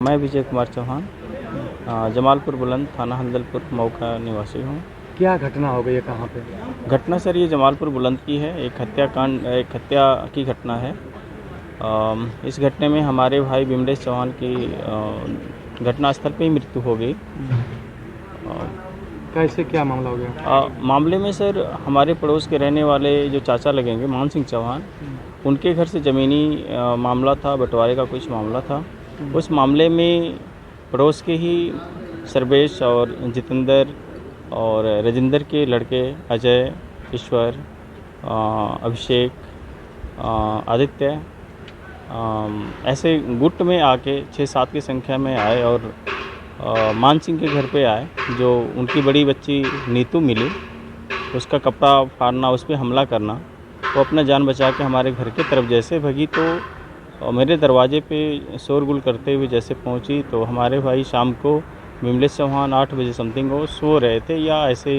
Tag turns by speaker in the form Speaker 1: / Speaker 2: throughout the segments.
Speaker 1: मैं विजय कुमार चौहान जमालपुर बुलंद थाना हल्दलपुर मऊ का निवासी हूँ।
Speaker 2: क्या घटना हो गई है, कहाँ पे?
Speaker 1: घटना सर ये जमालपुर बुलंद की है। एक हत्या की घटना है। इस घटने में हमारे भाई बिमलेश चौहान की घटनास्थल पे ही मृत्यु हो गई।
Speaker 2: कैसे, क्या मामला हो गया?
Speaker 1: मामले में सर हमारे पड़ोस के रहने वाले जो चाचा लगेंगे मान सिंह चौहान, उनके घर से ज़मीनी मामला था, बंटवारे का कुछ मामला था। उस मामले में पड़ोस के ही सर्वेश और जितेंद्र और राजेंद्र के लड़के अजय, ईश्वर, अभिषेक, आदित्य ऐसे गुट में आके 6-7 की संख्या में आए और मान सिंह के घर पे आए। जो उनकी बड़ी बच्ची नीतू मिली, उसका कपड़ा फाड़ना, उस पर हमला करना। वो अपना जान बचा के हमारे घर की तरफ जैसे भगी तो मेरे दरवाजे पे शोरगुल करते हुए जैसे पहुंची तो हमारे भाई शाम को बिमलेश चौहान 8 बजे समथिंग वो सो रहे थे या ऐसे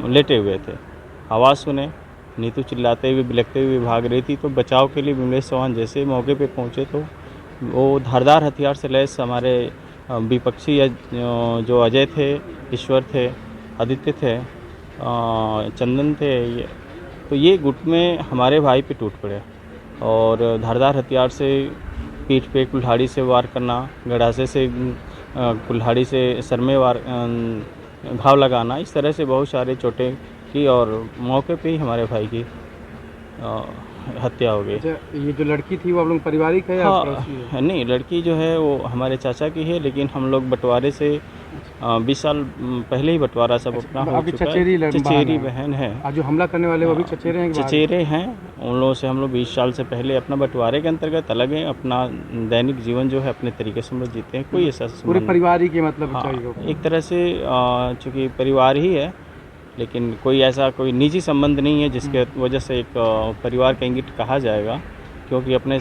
Speaker 1: लेटे हुए थे। आवाज़ सुने, नीतू चिल्लाते हुए बिलखते हुए भाग रही थी। तो बचाव के लिए बिमलेश चौहान जैसे मौके पे पहुंचे तो वो धारदार हथियार से लैस हमारे विपक्षी जो अजय थे, ईश्वर थे, आदित्य थे, चंदन थे, तो ये गुट में हमारे भाई पे टूट पड़े और धारदार हथियार से पीठ पे कुल्हाड़ी से वार करना, गड़ासे से कुल्हाड़ी से सर में वार घाव लगाना, इस तरह से बहुत सारे चोटें की और मौके पे ही हमारे भाई की हत्या हो गई।
Speaker 2: ये जो लड़की थी वो आप लोग पारिवारिक है या पड़ोसी है?
Speaker 1: नहीं, लड़की जो है वो हमारे चाचा की है, लेकिन हम लोग बंटवारे से 20 साल पहले ही बंटवारा सब अपना हो चुका है। चचेरी बहन है।
Speaker 2: जो हमला करने वाले वो भी चचेरे हैं?
Speaker 1: चचेरे हैं। उन लोगों से हम लोग 20 साल से पहले अपना बंटवारे के अंतर्गत अलग हैं। अपना दैनिक जीवन जो है अपने तरीके से हम लोग जीते हैं। कोई ऐसा
Speaker 2: पूरे परिवार ही के मतलब चाहिए
Speaker 1: एक तरह से चूँकि परिवार ही है, लेकिन कोई ऐसा कोई निजी संबंध नहीं है जिसके वजह से एक परिवार का इंगित कहा जाएगा, क्योंकि अपने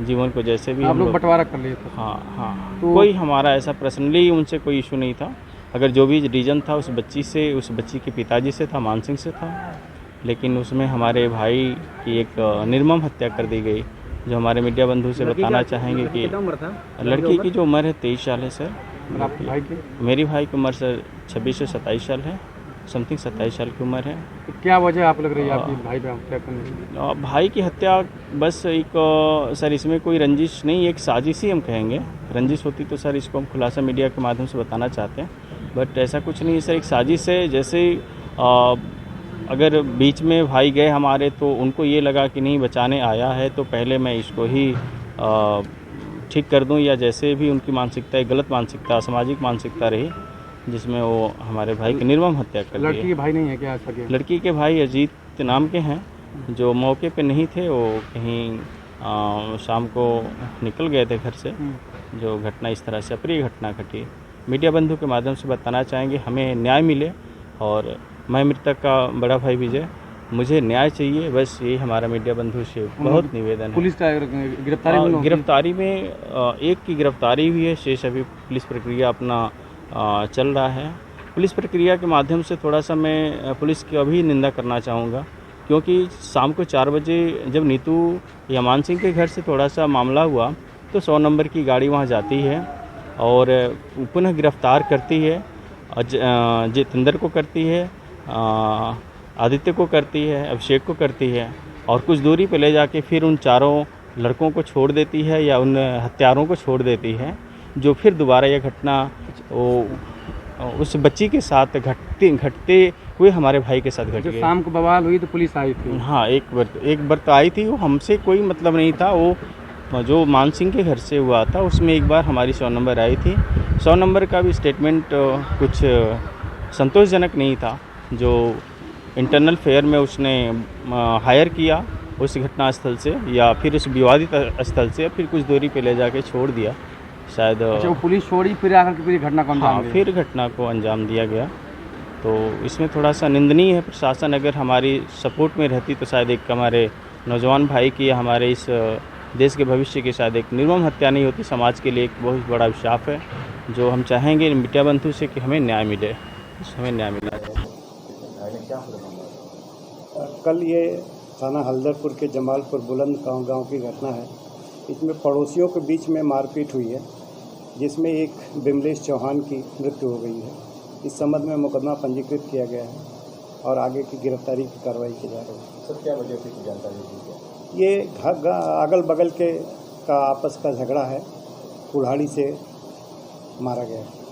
Speaker 1: जीवन को जैसे भी
Speaker 2: आप लोग बंटवारा कर लिए थे।
Speaker 1: हाँ, तो कोई हमारा ऐसा पर्सनली उनसे कोई इशू नहीं था। अगर जो भी रीजन था उस बच्ची के पिताजी से था, मान सिंह से था, लेकिन उसमें हमारे भाई की एक निर्मम हत्या कर दी गई। जो हमारे मीडिया बंधु से बताना चाहेंगे कि लड़की की जो उम्र है 23 साल है सर। मेरी भाई की उम्र सर 26 से 27 साल है, समथिंग 27 साल की उम्र है।
Speaker 2: तो क्या वजह आप लग रही है आपकी भाई पे हत्या करने की?
Speaker 1: भाई की हत्या बस एक सर इसमें कोई रंजिश नहीं, एक साजिश ही हम कहेंगे। रंजिश होती तो सर इसको हम खुलासा मीडिया के माध्यम से बताना चाहते हैं, बट ऐसा कुछ नहीं है सर। एक साजिश है। जैसे अगर बीच में भाई गए हमारे तो उनको ये लगा कि नहीं बचाने आया है तो पहले मैं इसको ही ठीक कर दूं, या जैसे भी उनकी मानसिकता, एक गलत मानसिकता, असामाजिक मानसिकता रही जिसमें वो हमारे भाई की निर्मम हत्या कर दी।
Speaker 2: लड़की के भाई नहीं है क्या?
Speaker 1: लड़की के भाई अजीत नाम के हैं, जो मौके पे नहीं थे। वो कहीं शाम को निकल गए थे घर से। जो घटना इस तरह से अप्रिय घटना घटी, मीडिया बंधु के माध्यम से बताना चाहेंगे हमें न्याय मिले। और मैं मृतक का बड़ा भाई विजय, मुझे न्याय चाहिए, बस यही हमारा मीडिया बंधु से बहुत निवेदन है।
Speaker 2: पुलिस का
Speaker 1: गिरफ्तारी में एक की गिरफ्तारी हुई है, शेष अभी पुलिस प्रक्रिया अपना चल रहा है। पुलिस प्रक्रिया के माध्यम से थोड़ा सा मैं पुलिस की अभी निंदा करना चाहूँगा, क्योंकि शाम को 4 बजे जब नीतू या मान सिंह के घर से थोड़ा सा मामला हुआ तो 100 नंबर की गाड़ी वहाँ जाती है और पुनः गिरफ्तार करती है। जितेंद्र को करती है, आदित्य को करती है, अभिषेक को करती है, और कुछ दूरी पे ले जाके फिर उन चारों लड़कों को छोड़ देती है या उन हत्यारों को छोड़ देती है। जो फिर दोबारा यह घटना उस बच्ची के साथ घटते हुए हमारे भाई के साथ घट गई।
Speaker 2: शाम को बवाल हुई तो पुलिस आई थी?
Speaker 1: हाँ, एक बार तो आई थी। वो हमसे कोई मतलब नहीं था। वो जो मान सिंह के घर से हुआ था उसमें एक बार हमारी 100 नंबर आई थी। 100 नंबर का भी स्टेटमेंट कुछ संतोषजनक नहीं था। जो इंटरनल फेयर में उसने हायर किया उस घटना स्थल से या फिर उस विवादित स्थल से, फिर कुछ दूरी पे ले जाके छोड़ दिया शायद।
Speaker 2: अच्छा, वो पुलिस छोड़ी फिर आकर के पूरी घटना को अंजाम दिया?
Speaker 1: फिर घटना को अंजाम दिया गया। तो इसमें थोड़ा सा निंदनीय है। प्रशासन अगर हमारी सपोर्ट में रहती तो शायद एक हमारे नौजवान भाई की, हमारे इस देश के भविष्य की शायद एक निर्मम हत्या नहीं होती। समाज के लिए एक बहुत बड़ा अभिशाप है, जो हम चाहेंगे मीडिया बंधु से कि हमें न्याय मिले, हमें न्याय मिला जाए।
Speaker 3: कल ये थाना हल्दरपुर के जमालपुर बुलंद गांव की घटना है। इसमें पड़ोसियों के बीच में मारपीट हुई है, जिसमें एक बिमलेश चौहान की मृत्यु हो गई है। इस संबंध में मुकदमा पंजीकृत किया गया है और आगे की गिरफ्तारी की कार्रवाई की जा रही है।
Speaker 4: सर, क्या वजह से की जानकारी दी है?
Speaker 3: ये अगल बगल का आपस का झगड़ा है, कुल्हाड़ी से मारा गया है।